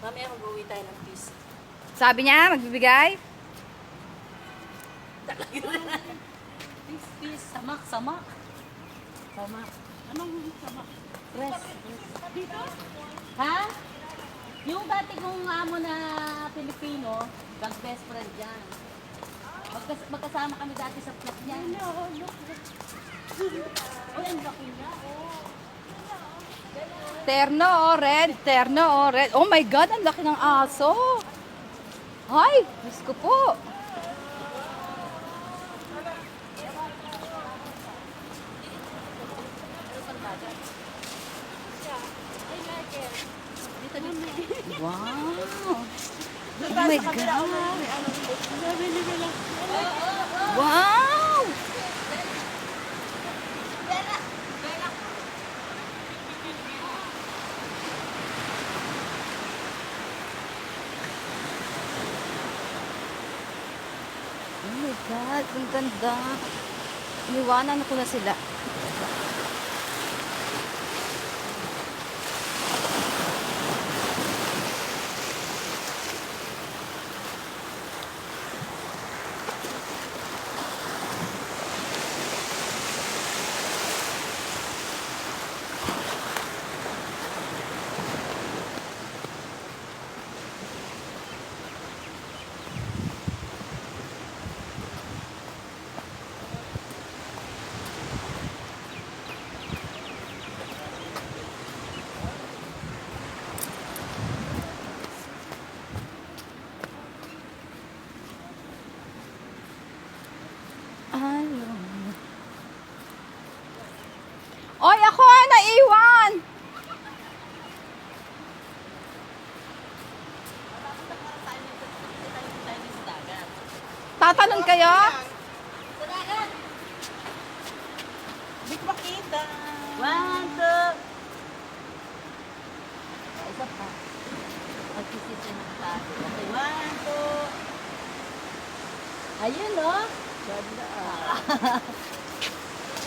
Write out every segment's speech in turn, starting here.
Mamaya mag-uwi tayo ng peace. Sabi niya, magbibigay? Peace. Samak. Samak. Anong samak? Press. Dito? Ha? Yung dati kong amo na Pilipino, best friend yan. Magkasama kami dati sa flat niya. Uy, ang laki niya. Terno o red, terno o red. Oh my God, ang laki ng aso. Ay, Diyos ko po. Wow. Oh my God. Wow. Oh my God, ang ganda. Iniwanan ko na sila. Oy, ako naiwan. Tatalon kayo? Hindi ko makita. 1, 2. Isa pa. Magsisisi na sa akin. Okay, 1, 2. Ayun, no? Ganda.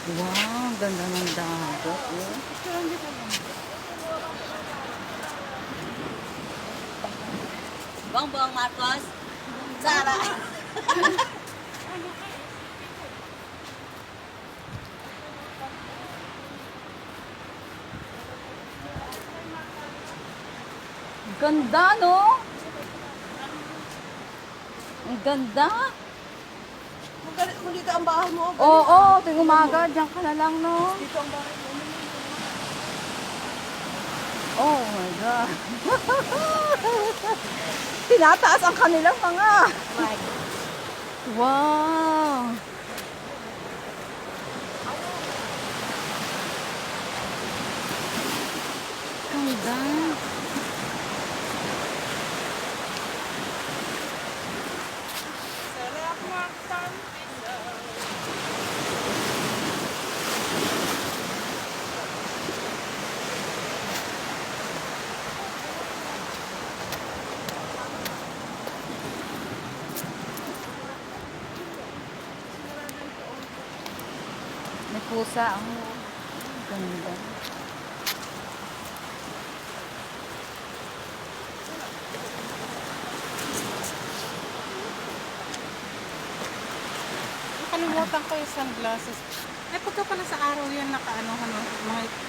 Wow, ganda ng dagat. Bongbong Marcos. Sara. Ganda, no? Ang ganda. Kung dito ang bahay mo. Oo, tuwing umaga, diyan ka na lang, no? Dito ang bahay mo. Oh my God. Tinataas ang kanilang mga. Wow. Ganda. May pusa. Ang ganda. Nakalimutan ko yung sunglasses. Ay, pagka pala sa araw yan nakaano,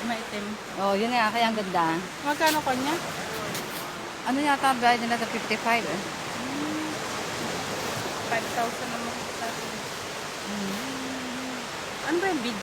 maitim. Oh, yun nga. Kaya ang ganda. Magkano ko niya? Ano yata ang bayad nila sa 55 eh? 5,000 naman. Ano ba yung bid?